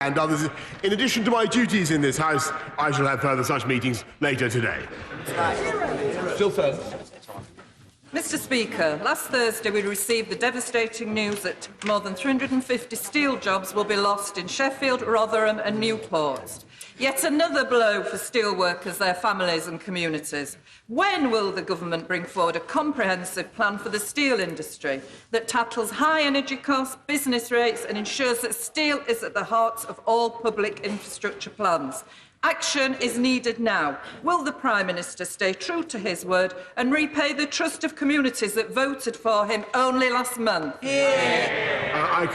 and others. In addition to my duties in this House, I shall have further such meetings later today. Still further. Mr Speaker, last Thursday we received the devastating news that more than 350 steel jobs will be lost in Sheffield, Rotherham and Newport. Yet another blow for steel workers, their families and communities. When will the government bring forward a comprehensive plan for the steel industry that tackles high energy costs, business rates and ensures that steel is at the heart of all public infrastructure plans? Action is needed now. Will the Prime Minister stay true to his word and repay the trust of communities that voted for him only last month? I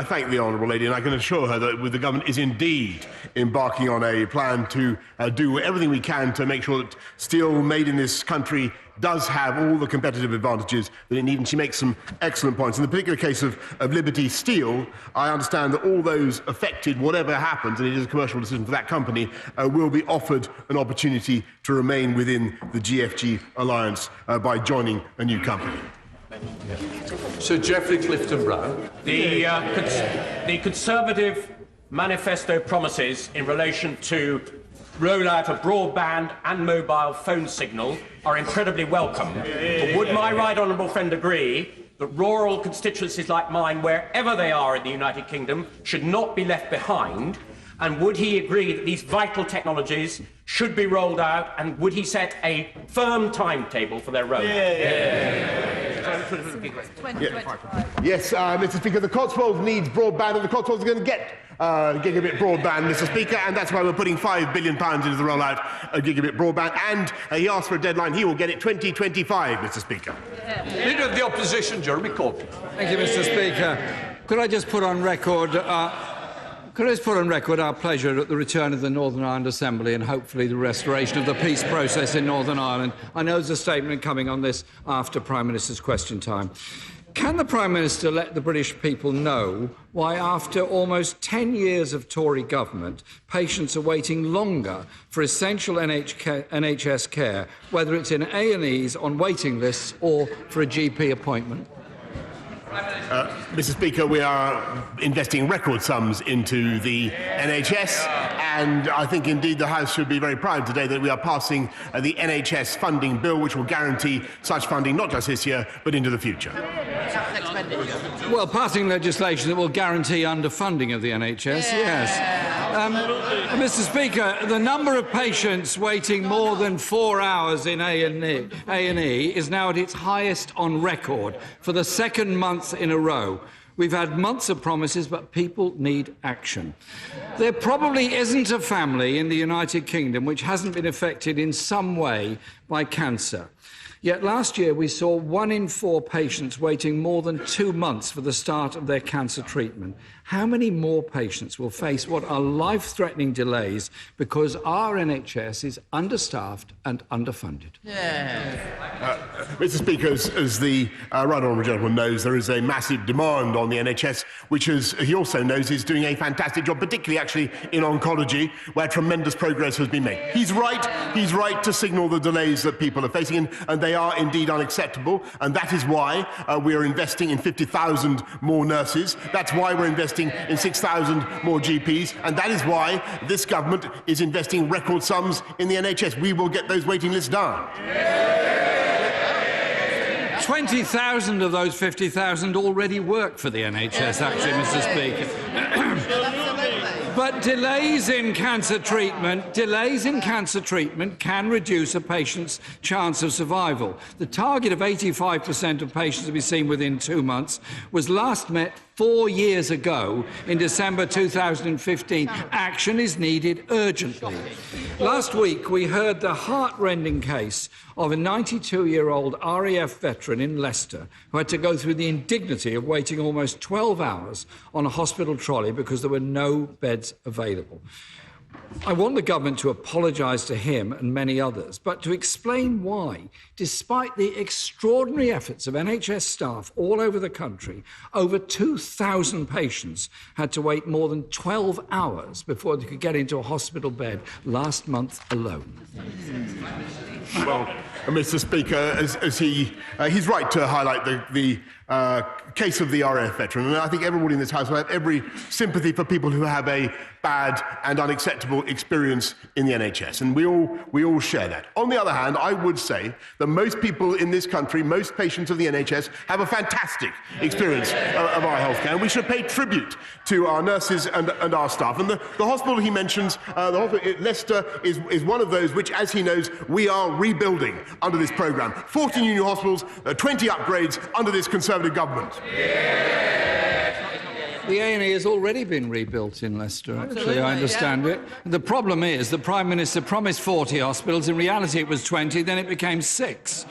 thank the Honourable Lady, and I can assure her that the government is indeed embarking on a plan to do everything we can to make sure that steel made in this country does have all the competitive advantages that it needs, and she makes some excellent points. In the particular case of Liberty Steel, I understand that all those affected, whatever happens, and it is a commercial decision for that company, will be offered an opportunity to remain within the GFG alliance by joining a new company. Sir Geoffrey Clifton-Brown. The Conservative manifesto promises in relation to rollout of broadband and mobile phone signal are incredibly welcome. But would my right honourable friend agree that rural constituencies like mine, wherever they are in the United Kingdom, should not be left behind? And would he agree that these vital technologies should be rolled out, and would he set a firm timetable for their rollout? Yes, Mr Speaker, the Cotswolds needs broadband, and the Cotswolds are going to get gigabit broadband, Mr Speaker, and that's why we're putting £5 billion into the rollout of gigabit broadband, and he asked for a deadline. He will get it 2025, Mr Speaker. Leader of the Opposition, Jeremy Corbyn. Thank you, Mr Speaker. Could I just put on record our pleasure at the return of the Northern Ireland Assembly and hopefully the restoration of the peace process in Northern Ireland? I know there's a statement coming on this after Prime Minister's question time. Can the Prime Minister let the British people know why, after almost 10 years of Tory government, patients are waiting longer for essential NHS care, whether it's in A&Es, on waiting lists or for a GP appointment? Mr Speaker, we are investing record sums into the NHS, and I think indeed the House should be very proud today that we are passing the NHS funding bill, which will guarantee such funding not just this year but into the future. Well, passing legislation that will guarantee underfunding of the NHS, yes. Mr Speaker, the number of patients waiting more than 4 hours in A&E is now at its highest on record for the second month in a row. We've had months of promises, but people need action. There probably isn't a family in the United Kingdom which hasn't been affected in some way by cancer. Yet last year we saw 1 in 4 patients waiting more than 2 months for the start of their cancer treatment. How many more patients will face what are life-threatening delays because our NHS is understaffed and underfunded? Mr Speaker, as the right honourable gentleman knows, there is a massive demand on the NHS, which, as he also knows, is doing a fantastic job, particularly actually in oncology, where tremendous progress has been made. He's right to signal the delays that people are facing, and they are indeed unacceptable, and that is why we are investing in 50,000 more nurses. That's why we're investing in 6,000 more GPs, and that is why this government is investing record sums in the NHS. We will get those waiting lists down. 20,000 of those 50,000 already work for the NHS, actually, Mr Speaker. But delays in cancer treatment can reduce a patient's chance of survival. The target of 85% of patients to be seen within 2 months was last met 4 years ago in December 2015. Action is needed urgently. Last week, we heard the heart-rending case of a 92-year-old RAF veteran in Leicester who had to go through the indignity of waiting almost 12 hours on a hospital trolley because there were no beds available. I want the government to apologise to him and many others, but to explain why, despite the extraordinary efforts of NHS staff all over the country, over 2,000 patients had to wait more than 12 hours before they could get into a hospital bed last month alone. Well, Mr. Speaker, as he's right to highlight the case of the RAF veteran, and I think everybody in this House will have every sympathy for people who have a bad and unacceptable experience in the NHS, and we all share that. On the other hand, I would say that most people in this country, most patients of the NHS, have a fantastic experience of our healthcare, and we should pay tribute to our nurses and our staff. And the hospital he mentions, the hospital at Leicester, is one of those which, as he knows, we are rebuilding under this programme. 14 new hospitals, 20 upgrades under this Conservative government. The A&E has already been rebuilt in Leicester, actually, I understand it. The problem is the Prime Minister promised 40 hospitals. In reality, it was 20, then it became 6.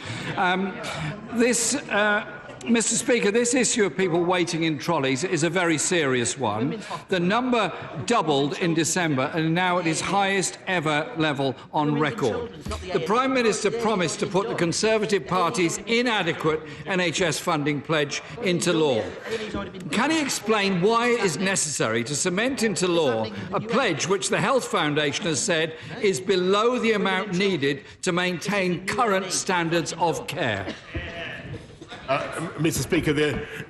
Mr. Speaker, this issue of people waiting in trolleys is a very serious one. The number doubled in December and now at its highest ever level on record. The Prime Minister promised to put the Conservative Party's inadequate NHS funding pledge into law. Can he explain why it is necessary to cement into law a pledge which the Health Foundation has said is below the amount needed to maintain current standards of care? Mr. Speaker,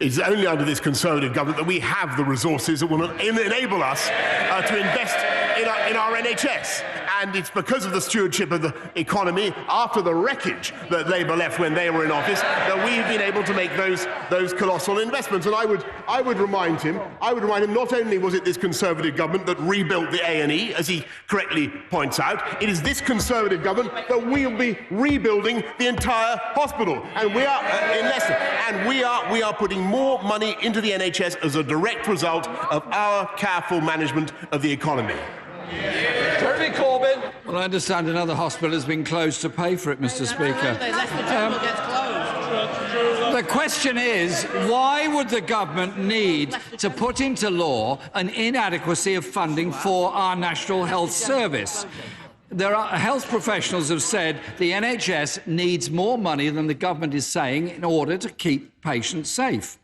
it's only under this Conservative government that we have the resources that will enable us to invest in our NHS. And it's because of the stewardship of the economy after the wreckage that Labour left when they were in office that we've been able to make those colossal investments. And I would remind him, not only was it this Conservative government that rebuilt the A&E, as he correctly points out, it is this Conservative government that will be rebuilding the entire hospital. And we are in Leicester, and we are putting more money into the NHS as a direct result of our careful management of the economy. Jeremy Corbyn. Well, I understand another hospital has been closed to pay for it, Mr. Speaker. The question is, why would the government need to put into law an inadequacy of funding for our National Health Service? Health professionals have said the NHS needs more money than the government is saying in order to keep patients safe.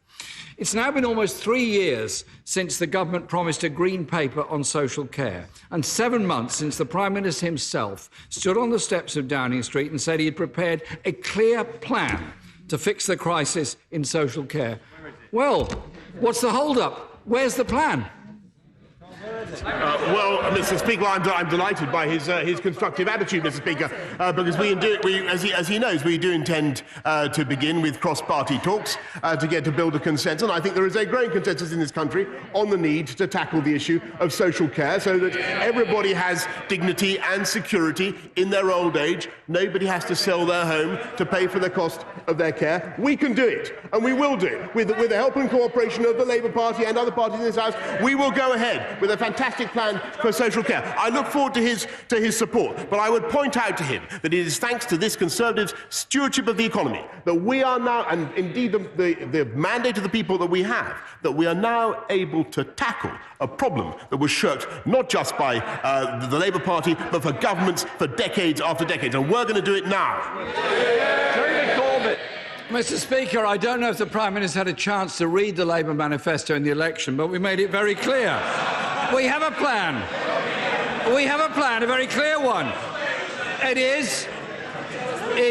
It's now been almost 3 years since the government promised a green paper on social care, and 7 months since the Prime Minister himself stood on the steps of Downing Street and said he had prepared a clear plan to fix the crisis in social care. Well, what's the hold-up? Where's the plan? Well, Mr. Speaker, I'm delighted by his constructive attitude, Mr. Speaker, because as he knows, we do intend to begin with cross-party talks to build a consensus. And I think there is a growing consensus in this country on the need to tackle the issue of social care so that everybody has dignity and security in their old age. Nobody has to sell their home to pay for the cost of their care. We can do it, and we will do it. With the help and cooperation of the Labour Party and other parties in this House, we will go ahead with a fantastic plan for social care. I look forward to his support, but I would point out to him that it is thanks to this Conservatives' stewardship of the economy that we are now, and indeed the mandate of the people that we have, that we are now able to tackle a problem that was shirked not just by the Labour Party, but for governments for decades after decades, and we're going to do it now. Jeremy Corbyn. Mr. Speaker, I don't know if the Prime Minister had a chance to read the Labour manifesto in the election, but we made it very clear. We have a plan. We have a plan, a very clear one. It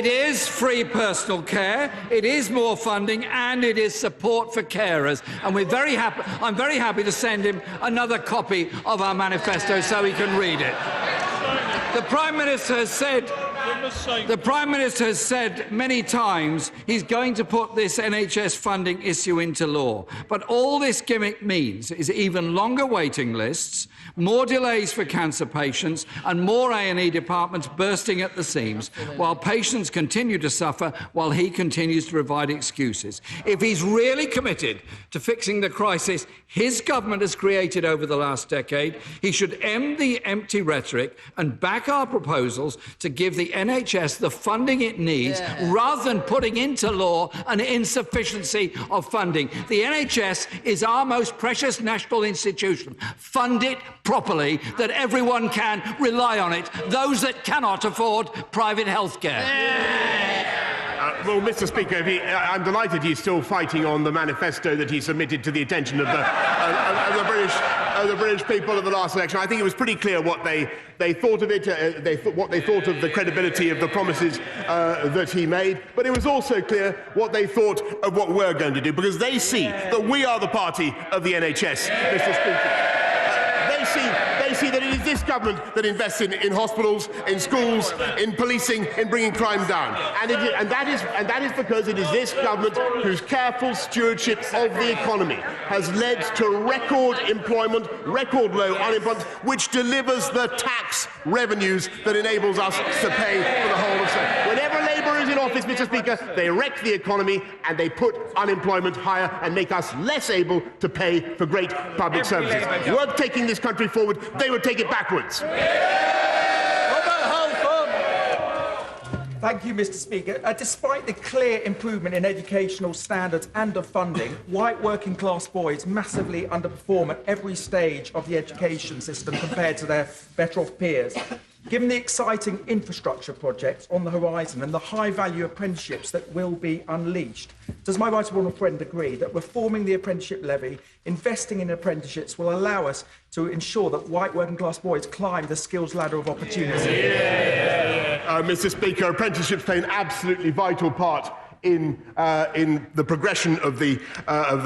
is free personal care, it is more funding, and it is support for carers. And I'm very happy to send him another copy of our manifesto so he can read it. The Prime Minister has said many times he's going to put this NHS funding issue into law. But all this gimmick means is even longer waiting lists, more delays for cancer patients, and more A&E departments bursting at the seams, while patients continue to suffer while he continues to provide excuses. If he's really committed to fixing the crisis his government has created over the last decade, he should end the empty rhetoric and back our proposals to give the NHS the funding it needs, rather than putting into law an insufficiency of funding. The NHS is our most precious national institution. Fund it properly, that everyone can rely on it, those that cannot afford private health care. Well, Mr. Speaker, I'm delighted he's still fighting on the manifesto that he submitted to the attention of the British the British people at the last election. I think it was pretty clear what they thought of it, what they thought of the credibility of the promises that he made, but it was also clear what they thought of what we're going to do, because they see that we are the party of the NHS, Mr. Speaker. They see that it is this government that invests in hospitals, in schools, in policing, in bringing crime down. And that is because it is this government whose careful stewardship of the economy has led to record employment, record low unemployment, which delivers the tax revenues that enables us to pay for the whole of society. Whenever Labour is in office, Mr. Speaker, they wreck the economy and they put unemployment higher and make us less able to pay for great public services. We're taking this country forward, they would take it backwards. Thank you, Mr. Speaker. Despite the clear improvement in educational standards and of funding, white working-class boys massively underperform at every stage of the education system compared to their better-off peers. Given the exciting infrastructure projects on the horizon and the high-value apprenticeships that will be unleashed, does my right honourable friend agree that reforming the apprenticeship levy, investing in apprenticeships, will allow us to ensure that white working-class boys climb the skills ladder of opportunity? Mr. Speaker, apprenticeships play an absolutely vital part in the progression of the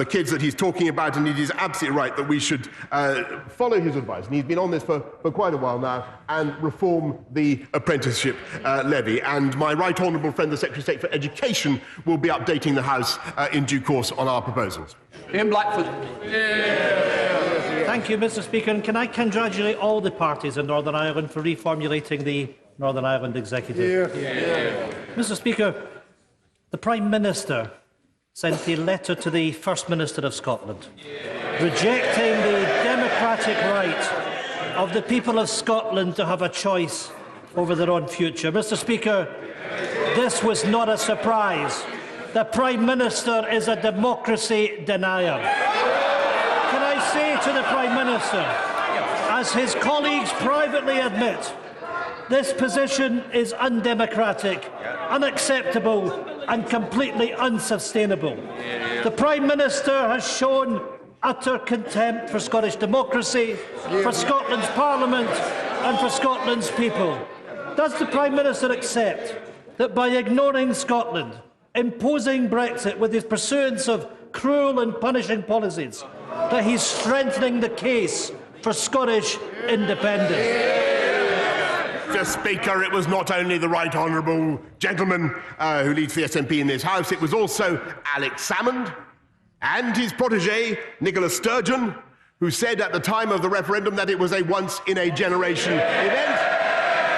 kids that he's talking about, and it is absolutely right that we should follow his advice. And he's been on this for quite a while now, and reform the apprenticeship levy. And my right honourable friend, the Secretary of State for Education, will be updating the House in due course on our proposals. Ian Blackford. Thank you, Mr. Speaker. And can I congratulate all the parties in Northern Ireland for reformulating the Northern Ireland Executive? Mr. Speaker, the Prime Minister sent a letter to the First Minister of Scotland, rejecting the democratic right of the people of Scotland to have a choice over their own future. Mr. Speaker, this was not a surprise. The Prime Minister is a democracy denier. Can I say to the Prime Minister, as his colleagues privately admit, this position is undemocratic, unacceptable and completely unsustainable. The Prime Minister has shown utter contempt for Scottish democracy, for Scotland's Parliament and for Scotland's people. Does the Prime Minister accept that by ignoring Scotland, imposing Brexit with his pursuance of cruel and punishing policies, that he's strengthening the case for Scottish independence? Mr. Speaker, it was not only the right honourable gentleman who leads the SNP in this House, it was also Alex Salmond and his protégé, Nicola Sturgeon, who said at the time of the referendum that it was a once-in-a-generation event.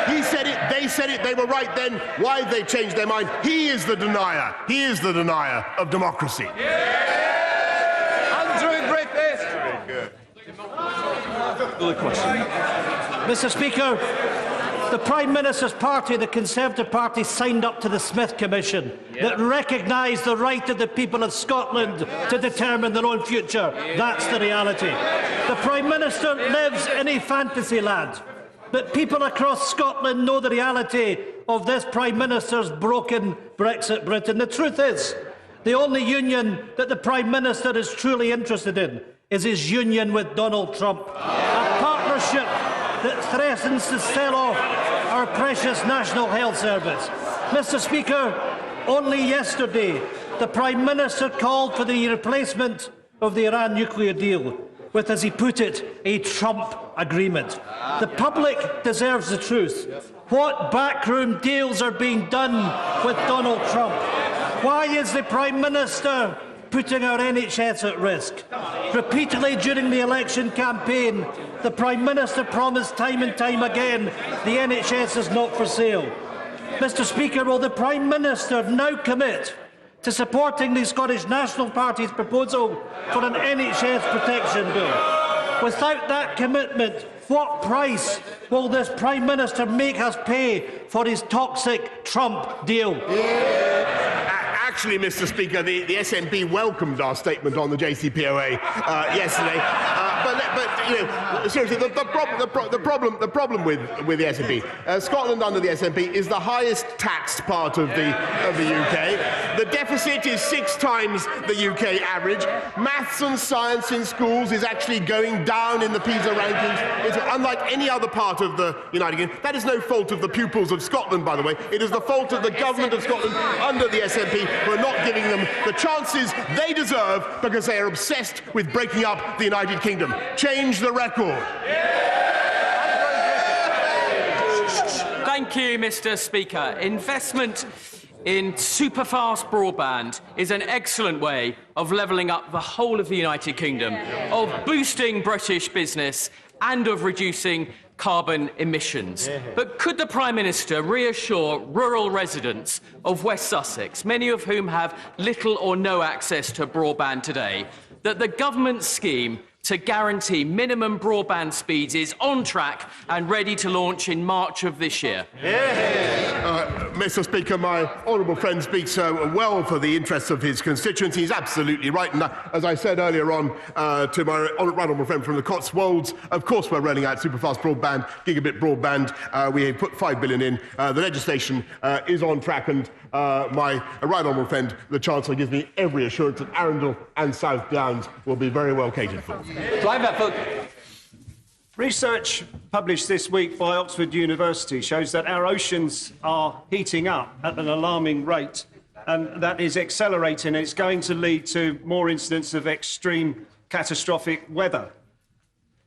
He said it, they said it, they were right then. Why have they changed their mind? He is the denier. He is the denier of democracy. Andrew Griffiths. Good question. Mr. Speaker, the Prime Minister's party, the Conservative Party, signed up to the Smith Commission that recognised the right of the people of Scotland to determine their own future. That's the reality. The Prime Minister lives in a fantasy land, but people across Scotland know the reality of this Prime Minister's broken Brexit Britain. The truth is, the only union that the Prime Minister is truly interested in is his union with Donald Trump, a partnership that threatens to sell off our precious National Health Service. Mr. Speaker, only yesterday the Prime Minister called for the replacement of the Iran nuclear deal with, as he put it, a Trump agreement. The public deserves the truth. What backroom deals are being done with Donald Trump? Why is the Prime Minister putting our NHS at risk? Repeatedly during the election campaign, the Prime Minister promised time and time again the NHS is not for sale. Mr. Speaker, will the Prime Minister now commit to supporting the Scottish National Party's proposal for an NHS protection bill? Without that commitment, what price will this Prime Minister make us pay for his toxic Trump deal? Actually, Mr. Speaker, the SNP welcomed our statement on the JCPOA yesterday, but seriously, the problem with the SNP, Scotland under the SNP is the highest taxed part of the UK. The deficit is 6 times the UK average. Maths and science in schools is actually going down in the PISA rankings. It's unlike any other part of the United Kingdom. That is no fault of the pupils of Scotland, by the way. It is the fault of the government of Scotland under the SNP who are not giving them the chances they deserve because they are obsessed with breaking up the United Kingdom. Change the record. Thank you, Mr. Speaker. Investment in superfast broadband is an excellent way of levelling up the whole of the United Kingdom, of boosting British business and of reducing carbon emissions. But could the Prime Minister reassure rural residents of West Sussex, many of whom have little or no access to broadband today, that the government scheme to guarantee minimum broadband speeds is on track and ready to launch in March of this year? Mr. Speaker, my honourable friend speaks well for the interests of his constituency. He's absolutely right. And as I said earlier on to my right honourable friend from the Cotswolds, of course we're rolling out superfast broadband, gigabit broadband. We put £5 billion in. The legislation is on track, and my right honourable friend, the Chancellor, gives me every assurance that Arundel and South Downs will be very well catered for. Research published this week by Oxford University shows that our oceans are heating up at an alarming rate, and that is accelerating. It's going to lead to more incidents of extreme catastrophic weather.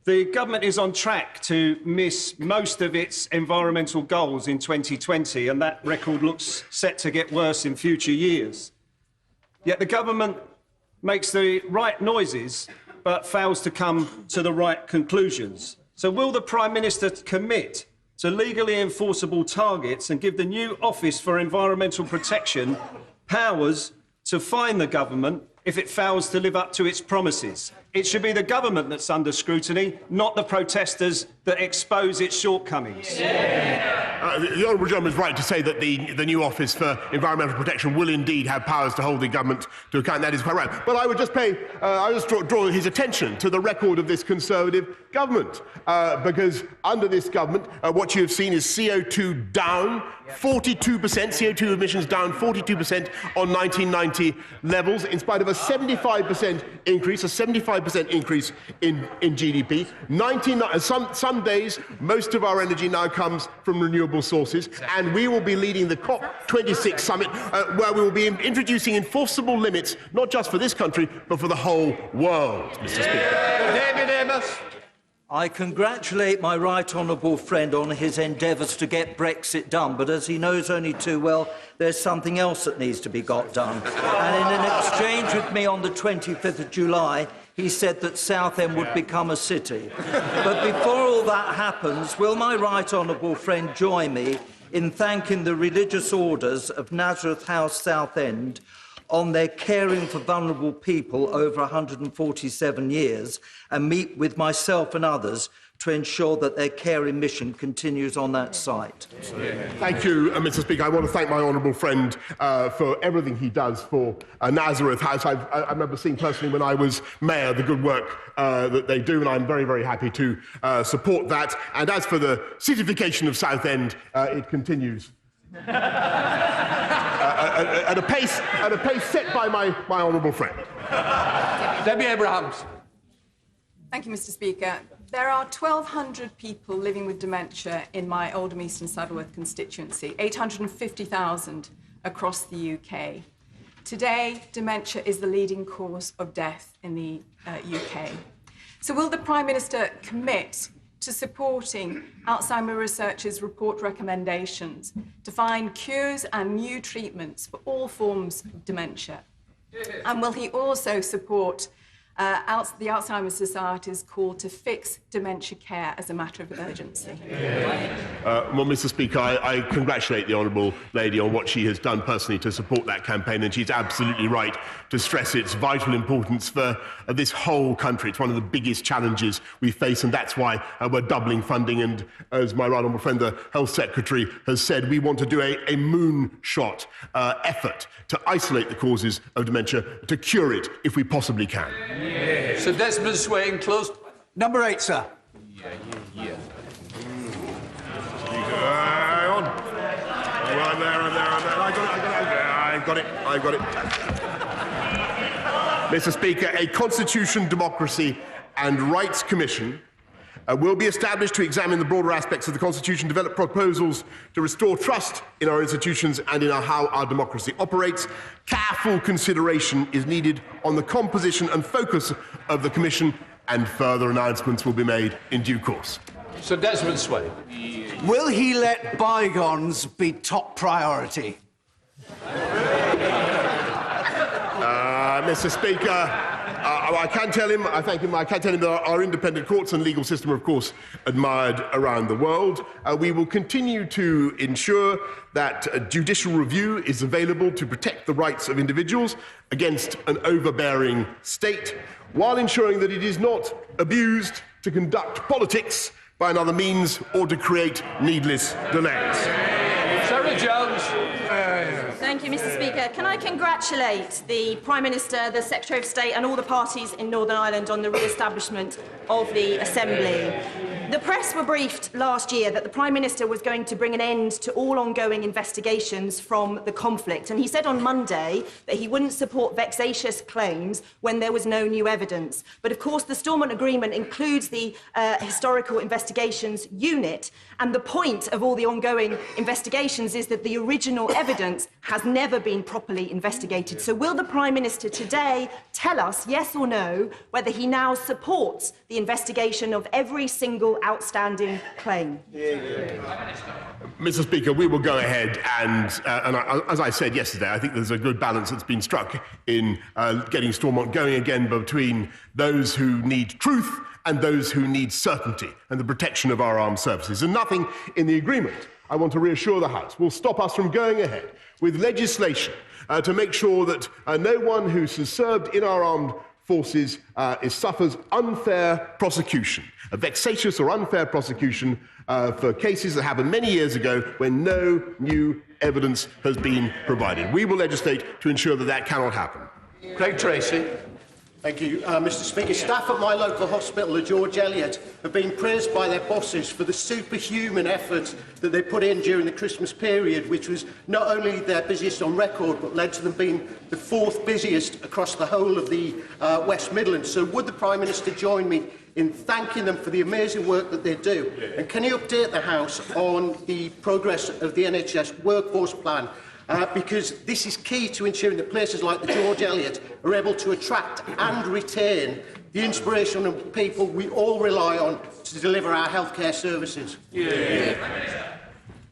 The government is on track to miss most of its environmental goals in 2020, and that record looks set to get worse in future years. Yet the government makes the right noises but fails to come to the right conclusions. So will the Prime Minister commit to legally enforceable targets and give the new Office for Environmental Protection powers to fine the government if it fails to live up to its promises? It should be the government that's under scrutiny, not the protesters that expose its shortcomings. The honourable gentleman is right to say that the new Office for Environmental Protection will indeed have powers to hold the government to account. That is quite right. But I would just draw his attention to the record of this Conservative government, because under this government, what you have seen is CO2 down 42%, CO2 emissions down 42% on 1990 levels, in spite of a 75% increase, in GDP. Some days, most of our energy now comes from renewable sources, and we will be leading the COP26 summit, where we will be introducing enforceable limits, not just for this country, but for the whole world, Mr. Speaker. David Amos. I congratulate my right honourable friend on his endeavours to get Brexit done, but as he knows only too well, there's something else that needs to be got done. And in an exchange with me on the 25th of July, he said that Southend would become a city. But before all that happens, will my right honourable friend join me in thanking the religious orders of Nazareth House Southend on their caring for vulnerable people over 147 years, and meet with myself and others to ensure that their caring mission continues on that site? Thank you, Mr. Speaker. I want to thank my honourable friend for everything he does for Nazareth House. I remember seeing personally when I was mayor the good work that they do, and I'm very, very happy to support that. And as for the cityfication of Southend, it continues. At a pace set by my honourable friend. Debbie Abrahams. Thank you, Mr. Speaker. There are 1,200 people living with dementia in my Oldham East and Saddleworth constituency, 850,000 across the UK. Today, dementia is the leading cause of death in the UK. So will the Prime Minister commit to supporting Alzheimer Research's report recommendations to find cures and new treatments for all forms of dementia? And will he also support the Alzheimer's Society's call to fix dementia care as a matter of urgency? Well, Mr. Speaker, I congratulate the honourable lady on what she has done personally to support that campaign, and she's absolutely right to stress its vital importance for this whole country. It's one of the biggest challenges we face, and that's why we're doubling funding. And as my right honourable friend, the Health Secretary, has said, we want to do a moonshot effort to isolate the causes of dementia, to cure it if we possibly can. Sir Desmond Swain, close. Number 8, sir. Hang on. Right there. I got it. Mr. Speaker, a Constitution, Democracy and Rights Commission will be established to examine the broader aspects of the Constitution, develop proposals to restore trust in our institutions and in how our democracy operates. Careful consideration is needed on the composition and focus of the Commission, and further announcements will be made in due course. Sir Desmond Sway. Will he let bygones be top priority? Mr. Speaker, I can tell him, I thank him, I can tell him that our independent courts and legal system are, of course, admired around the world. We will continue to ensure that judicial review is available to protect the rights of individuals against an overbearing state, while ensuring that it is not abused to conduct politics by another means or to create needless delays. Sarah Jones. Thank you, Mr. Speaker. Can I congratulate the Prime Minister, the Secretary of State and all the parties in Northern Ireland on the re-establishment of the Assembly? The press were briefed last year that the Prime Minister was going to bring an end to all ongoing investigations from the conflict, and he said on Monday that he wouldn't support vexatious claims when there was no new evidence. But of course the Stormont Agreement includes the Historical Investigations Unit, and the point of all the ongoing investigations is that the original evidence has never been properly investigated. So will the Prime Minister today tell us, yes or no, whether he now supports the investigation of every single outstanding claim? Mr. Speaker, we will go ahead and as I said yesterday, I think there's a good balance that's been struck in getting Stormont going again between those who need truth and those who need certainty and the protection of our armed services. And nothing in the agreement, I want to reassure the House, will stop us from going ahead with legislation to make sure that no one who has served in our armed forces suffers unfair prosecution, a vexatious or unfair prosecution for cases that happened many years ago when no new evidence has been provided. We will legislate to ensure that that cannot happen. Craig Tracy. Thank you, Mr. Speaker. Staff at my local hospital, the George Eliot, have been praised by their bosses for the superhuman effort that they put in during the Christmas period, which was not only their busiest on record, but led to them being the 4th busiest across the whole of the West Midlands. So would the Prime Minister join me in thanking them for the amazing work that they do? And can you update the House on the progress of the NHS workforce plan? Because this is key to ensuring that places like the George Eliot are able to attract and retain the inspirational people we all rely on to deliver our healthcare services.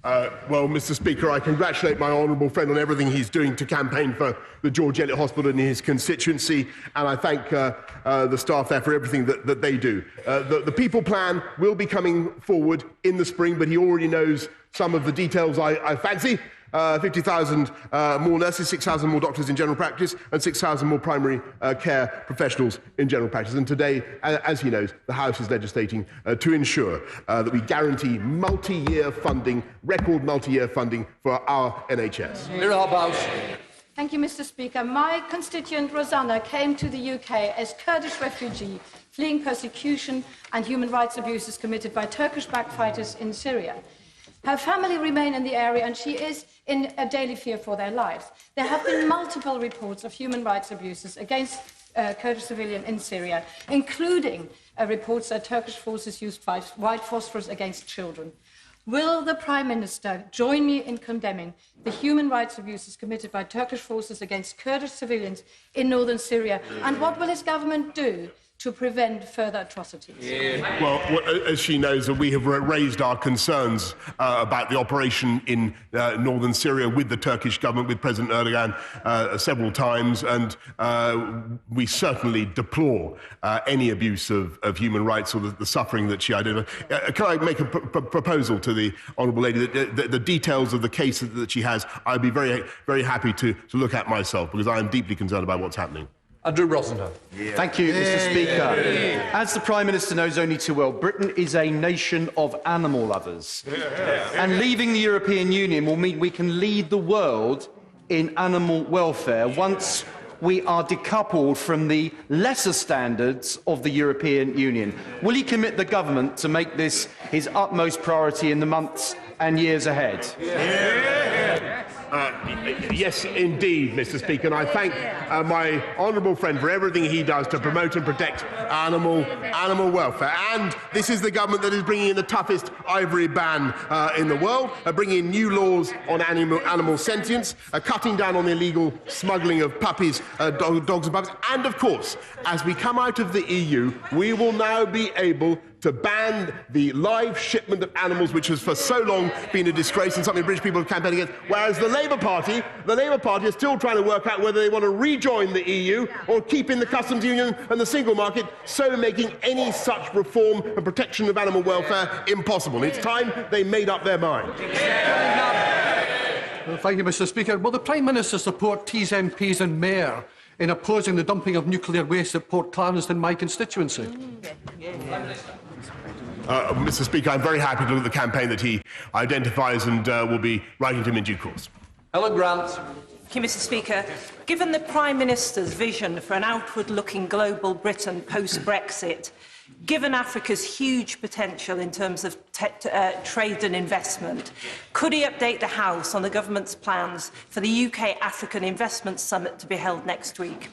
Well, Mr. Speaker, I congratulate my honourable friend on everything he's doing to campaign for the George Eliot Hospital in his constituency, and I thank the staff there for everything that they do. The People Plan will be coming forward in the spring, but he already knows some of the details I fancy. 50,000 more nurses, 6,000 more doctors in general practice, and 6,000 more primary care professionals in general practice. And today, as he knows, the House is legislating to ensure that we guarantee multi-year funding, record multi-year funding for our NHS. Thank you, Mr. Speaker. My constituent Rosanna came to the UK as Kurdish refugee, fleeing persecution and human rights abuses committed by Turkish-backed fighters in Syria. Her family remain in the area and she is in a daily fear for their lives. There have been multiple reports of human rights abuses against Kurdish civilians in Syria, including reports that Turkish forces used white phosphorus against children. Will the Prime Minister join me in condemning the human rights abuses committed by Turkish forces against Kurdish civilians in northern Syria? And what will his government do to prevent further atrocities? Well, as she knows, we have raised our concerns about the operation in northern Syria with the Turkish government, with President Erdogan, several times, and we certainly deplore any abuse of human rights or the suffering that she identified. Can I make a proposal to the Honourable Lady that the details of the case that she has, I'd be very, very happy to look at myself, because I am deeply concerned about what's happening. Andrew Rosenthal. Thank you, Mr. Speaker. As the Prime Minister knows only too well, Britain is a nation of animal lovers. And leaving the European Union will mean we can lead the world in animal welfare once we are decoupled from the lesser standards of the European Union. Will he commit the government to make this his utmost priority in the months and years ahead? Yes, indeed, Mr. Speaker, and I thank my honourable friend for everything he does to promote and protect animal welfare. And this is the government that is bringing in the toughest ivory ban in the world, bringing in new laws on animal sentience, cutting down on the illegal smuggling of puppies, dogs and puppies. And, of course, as we come out of the EU, we will now be able to ban the live shipment of animals, which has for so long been a disgrace and something British people have campaigned against, whereas the Labour Party is still trying to work out whether they want to rejoin the EU or keep in the customs union and the single market, so making any such reform and protection of animal welfare impossible. It's time they made up their mind. Well, thank you, Mr. Speaker. Will the Prime Minister support Tees MPs and Mayor in opposing the dumping of nuclear waste at Port Clarence in my constituency? Mr. Speaker, I'm very happy to look at the campaign that he identifies and will be writing to him in due course. Ellen Grant. Thank you, Mr. Speaker. Given the Prime Minister's vision for an outward-looking global Britain post-Brexit, given Africa's huge potential in terms of trade and investment, could he update the House on the government's plans for the UK-African Investment Summit to be held next week?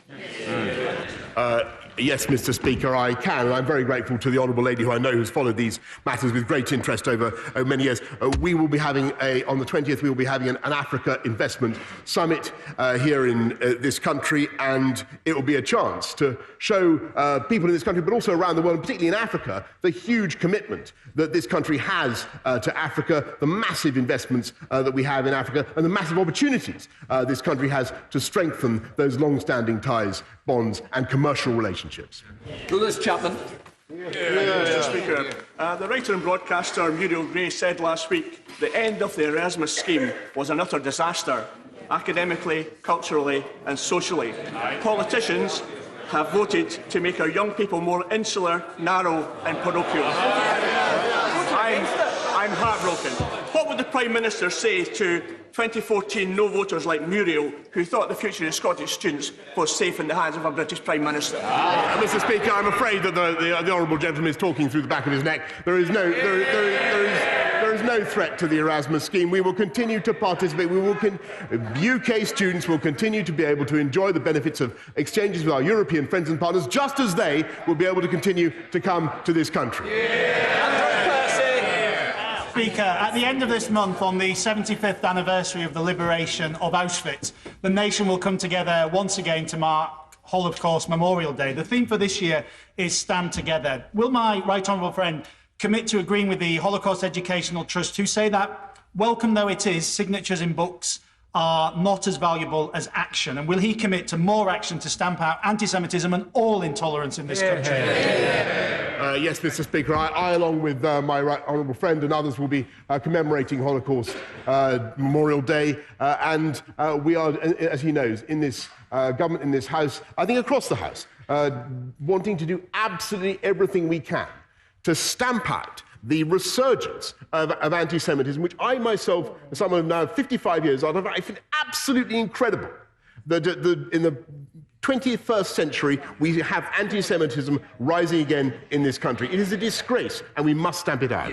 Yes, Mr. Speaker, I can. And I'm very grateful to the honourable lady who I know has followed these matters with great interest over many years. We will be having on the 20th, we will be having an Africa Investment Summit here in this country, and it will be a chance to show people in this country, but also around the world, and particularly in Africa, the huge commitment that this country has to Africa, the massive investments that we have in Africa, and the massive opportunities this country has to strengthen those long-standing ties, bonds and commercial relationships. Lewis Chapman. Mr. Speaker, the writer and broadcaster Muriel Gray said last week the end of the Erasmus scheme was an utter disaster, academically, culturally and socially. Politicians have voted to make our young people more insular, narrow and parochial. I'm heartbroken. What would the Prime Minister say to 2014 no voters like Muriel, who thought the future of Scottish students was safe in the hands of a British Prime Minister? Mr. Speaker, I'm afraid that the honourable gentleman is talking through the back of his neck. There is no threat to the Erasmus scheme. We will continue to participate. UK students will continue to be able to enjoy the benefits of exchanges with our European friends and partners, just as they will be able to continue to come to this country. Speaker, at the end of this month, on the 75th anniversary of the liberation of Auschwitz, the nation will come together once again to mark Holocaust Memorial Day. The theme for this year is Stand Together. Will my right honourable friend commit to agreeing with the Holocaust Educational Trust, who say that, welcome though it is, signatures in books are not as valuable as action? And will he commit to more action to stamp out anti-Semitism and all intolerance in this country? Yes, Mr. Speaker, I along with my right honourable friend and others, will be commemorating Holocaust Memorial Day, and we are, as he knows, in this government, in this House, I think across the House, wanting to do absolutely everything we can to stamp out the resurgence of anti-Semitism, which I myself, as someone of now 55 years old, I find absolutely incredible that in the 21st century we have anti-Semitism rising again in this country. It is a disgrace, and we must stamp it out.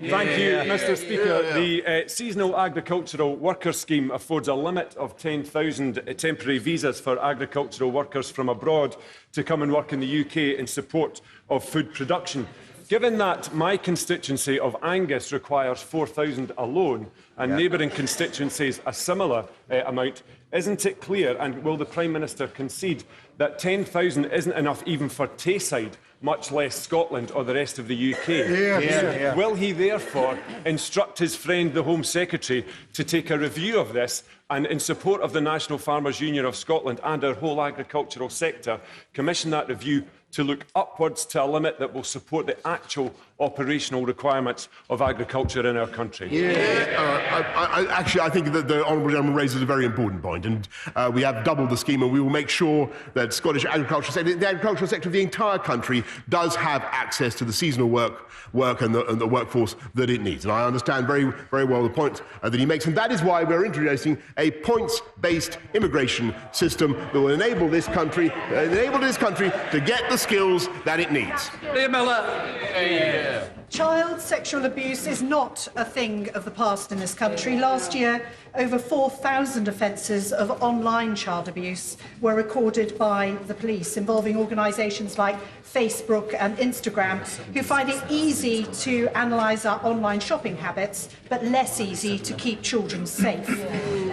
Thank you, Mr. Speaker. The Seasonal Agricultural Worker Scheme affords a limit of 10,000 temporary visas for agricultural workers from abroad to come and work in the UK in support of food production. Given that my constituency of Angus requires 4,000 alone, and neighbouring constituencies a similar amount, isn't it clear, and will the Prime Minister concede, that 10,000 isn't enough even for Tayside, much less Scotland or the rest of the UK? Will he therefore instruct his friend, the Home Secretary, to take a review of this and, in support of the National Farmers Union of Scotland and our whole agricultural sector, commission that review to look upwards to a limit that will support the actual operational requirements of agriculture in our country. Actually, I think that the honourable gentleman raises a very important point, and we have doubled the scheme, and we will make sure that Scottish agricultural sector, the agricultural sector of the entire country, does have access to the seasonal work and the workforce that it needs. And I understand very, very well the point that he makes, and that is why we're introducing a points-based immigration system that will enable this country to get the skills that it needs. Liam Miller. Child sexual abuse is not a thing of the past in this country. Last year, over 4,000 offences of online child abuse were recorded by the police, involving organisations like Facebook and Instagram, who find it easy to analyse our online shopping habits, but less easy to keep children safe.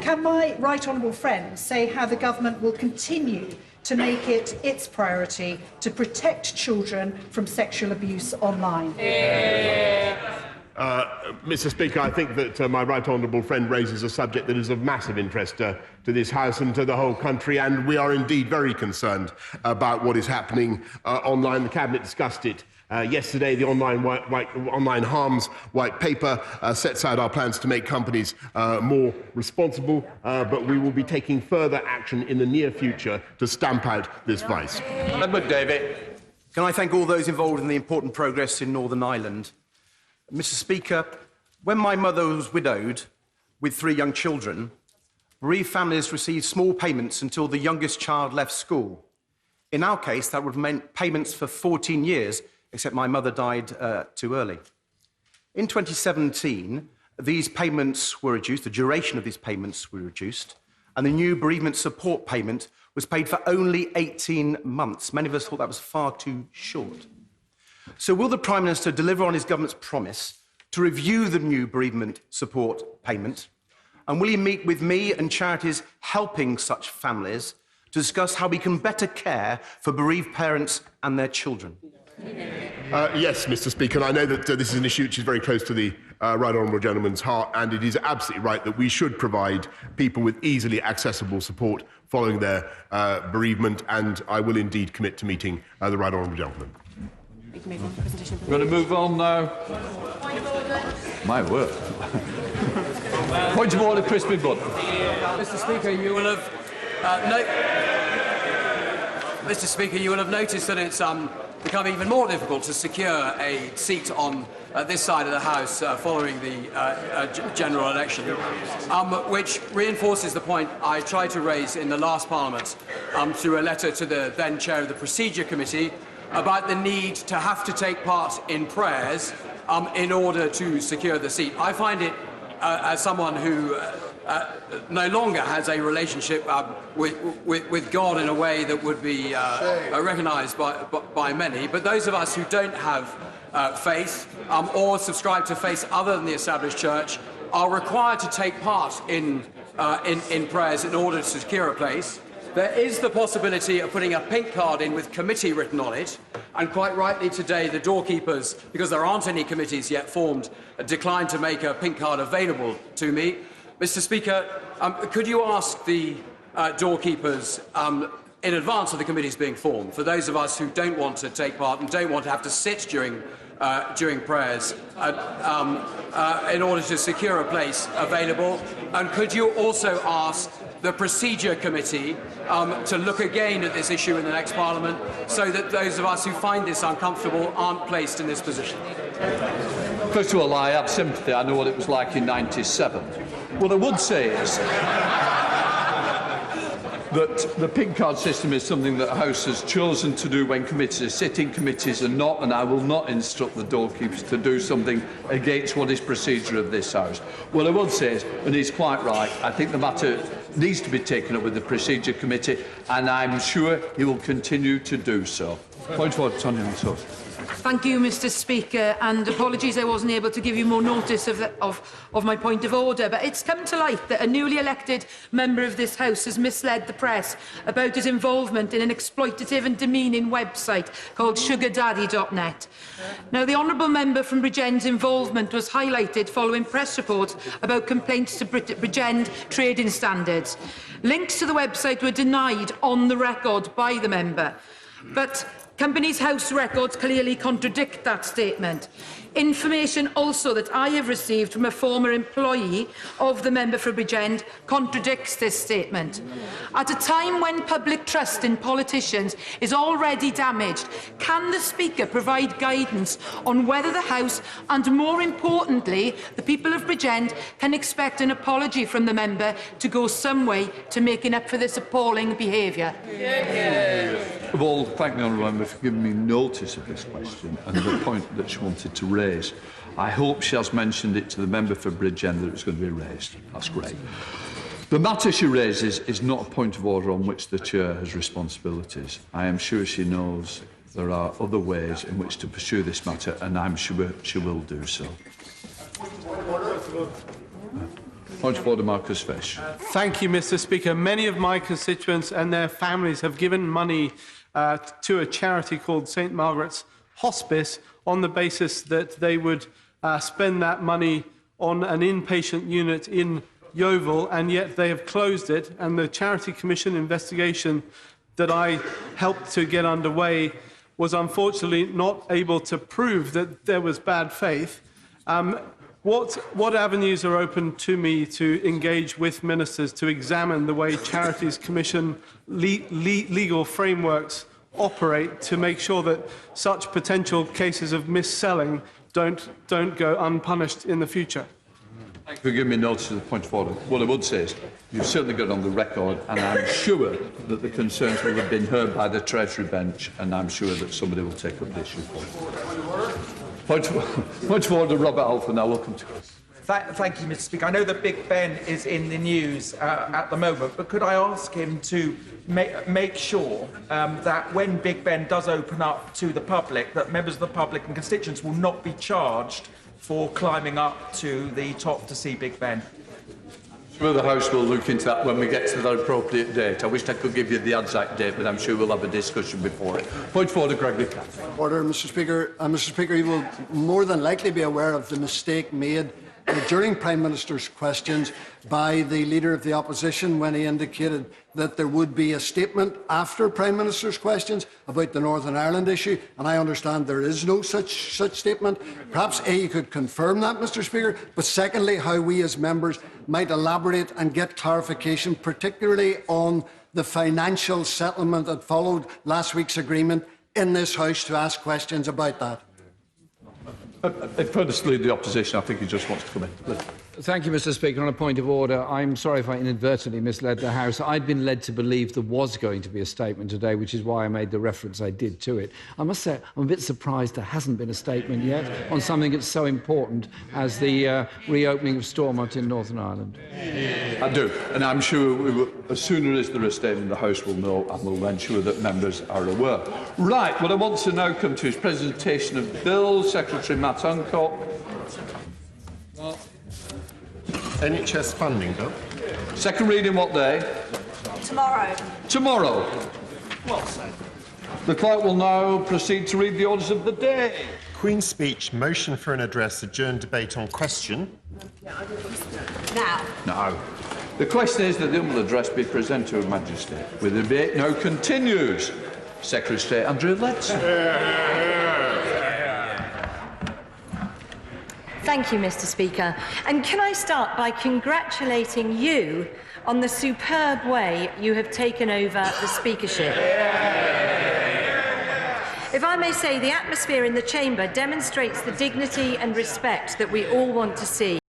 Can my right honourable friend say how the government will continue to make it its priority to protect children from sexual abuse online? Mr. Speaker, I think that my right honourable friend raises a subject that is of massive interest to this House and to the whole country, and we are indeed very concerned about what is happening online. The Cabinet discussed it yesterday. The online harms white paper sets out our plans to make companies more responsible, but we will be taking further action in the near future to stamp out this vice. David. Can I thank all those involved in the important progress in Northern Ireland? Mr. Speaker, when my mother was widowed with 3 young children, bereaved families received small payments until the youngest child left school. In our case, that would have meant payments for 14 years, except my mother died too early. In 2017, these payments were reduced, the duration of these payments were reduced, and the new bereavement support payment was paid for only 18 months. Many of us thought that was far too short. So will the Prime Minister deliver on his government's promise to review the new bereavement support payment? And will he meet with me and charities helping such families to discuss how we can better care for bereaved parents and their children? Yes, Mr. Speaker, and I know that this is an issue which is very close to the right honourable gentleman's heart, and it is absolutely right that we should provide people with easily accessible support following their bereavement, and I will indeed commit to meeting the right honourable gentleman. We're going to move on now. My word. Point of order, Chris Bidwood. Mr. Speaker, you will have Mr. Speaker, you will have noticed that it's become even more difficult to secure a seat on this side of the House following the general election, which reinforces the point I tried to raise in the last Parliament through a letter to the then Chair of the Procedure Committee about the need to have to take part in prayers in order to secure the seat. I find it, as someone who no longer has a relationship with God in a way that would be recognised by many, but those of us who don't have faith or subscribe to faith other than the established church are required to take part in prayers in order to secure a place. There is the possibility of putting a pink card in with committee written on it, and quite rightly today the doorkeepers, because there aren't any committees yet formed, declined to make a pink card available to me. Mr. Speaker, could you ask the doorkeepers in advance of the committees being formed, for those of us who don't want to take part and don't want to have to sit during prayers in order to secure a place available? And could you also ask the Procedure Committee to look again at this issue in the next Parliament, so that those of us who find this uncomfortable aren't placed in this position? First of all, I have sympathy. I know what it was like in '97. What I would say is that the pink card system is something that the House has chosen to do when committees are sitting. Committees are not, and I will not instruct the doorkeepers to do something against what is procedure of this House. What I would say is, and he's quite right, I think the matter needs to be taken up with the Procedure Committee, and I'm sure he will continue to do so. Point of order, Tony Hanson. Thank you, Mr. Speaker, and apologies I wasn't able to give you more notice of my point of order, but it's come to light that a newly elected member of this House has misled the press about his involvement in an exploitative and demeaning website called sugardaddy.net. Now, the honourable member from Bridgend's involvement was highlighted following press reports about complaints to Bridgend trading standards. Links to the website were denied on the record by the member, but Companies' House records clearly contradict that statement. Information also that I have received from a former employee of the member for Bridgend contradicts this statement. At a time when public trust in politicians is already damaged, can the Speaker provide guidance on whether the House, and more importantly, the people of Bridgend, can expect an apology from the member to go some way to making up for this appalling behaviour? Of all, thank the honourable member for giving me notice of this question and the point that she wanted to raise. I hope she has mentioned it to the member for Bridgend that it's going to be raised. That's great. The matter she raises is not a point of order on which the Chair has responsibilities. I am sure she knows there are other ways in which to pursue this matter, and I'm sure she will do so. Point of order, Marcus Fish. Thank you, Mr. Speaker. Many of my constituents and their families have given money to a charity called St Margaret's Hospice on the basis that they would spend that money on an inpatient unit in Yeovil, and yet they have closed it. And the Charity Commission investigation that I helped to get underway was unfortunately not able to prove that there was bad faith. What avenues are open to me to engage with ministers to examine the way Charities Commission legal frameworks operate to make sure that such potential cases of mis-selling don't go unpunished in the future? Thank you for giving me notice of the point of order. What I would say is you've certainly got on the record, and I'm sure that the concerns will have been heard by the Treasury bench, and I'm sure that somebody will take up the issue. Point of order, Robert Alphen. Now, welcome to us. Thank you, Mr. Speaker. I know that Big Ben is in the news at the moment, but could I ask him to make sure that when Big Ben does open up to the public, that members of the public and constituents will not be charged for climbing up to the top to see Big Ben? Sure, the House will look into that when we get to the appropriate date. I wish I could give you the exact date, but I'm sure we'll have a discussion before it. Point of order, Gregory Catt. Order, Mr. Speaker. Mr. Speaker, you will more than likely be aware of the mistake made during Prime Minister's questions by the Leader of the Opposition when he indicated that there would be a statement after Prime Minister's questions about the Northern Ireland issue, and I understand there is no such statement. Perhaps A, you could confirm that, Mr. Speaker, but secondly, how we as members might elaborate and get clarification, particularly on the financial settlement that followed last week's agreement in this House, to ask questions about that. In fairness to the Leader of the Opposition, I think he just wants to come in. Thank you, Mr. Speaker. On a point of order, I'm sorry if I inadvertently misled the House. I'd been led to believe there was going to be a statement today, which is why I made the reference I did to it. I must say, I'm a bit surprised there hasn't been a statement yet on something that's so important as the reopening of Stormont in Northern Ireland. I do, and I'm sure as soon as there is a statement, the House will know and will ensure that members are aware. Right, what I want to now come to is presentation of bills. Secretary Matt Uncock. NHS funding bill. Second reading what day? Tomorrow. Tomorrow. Well said. The clerk will now proceed to read the orders of the day. Queen's Speech, motion for an address, adjourned debate on question. Now. No. The question is that the humble address be presented to Her Majesty. With the debate now continues. Secretary of State Andrew Letson. Thank you, Mr. Speaker. And can I start by congratulating you on the superb way you have taken over the speakership. If I may say, the atmosphere in the chamber demonstrates the dignity and respect that we all want to see.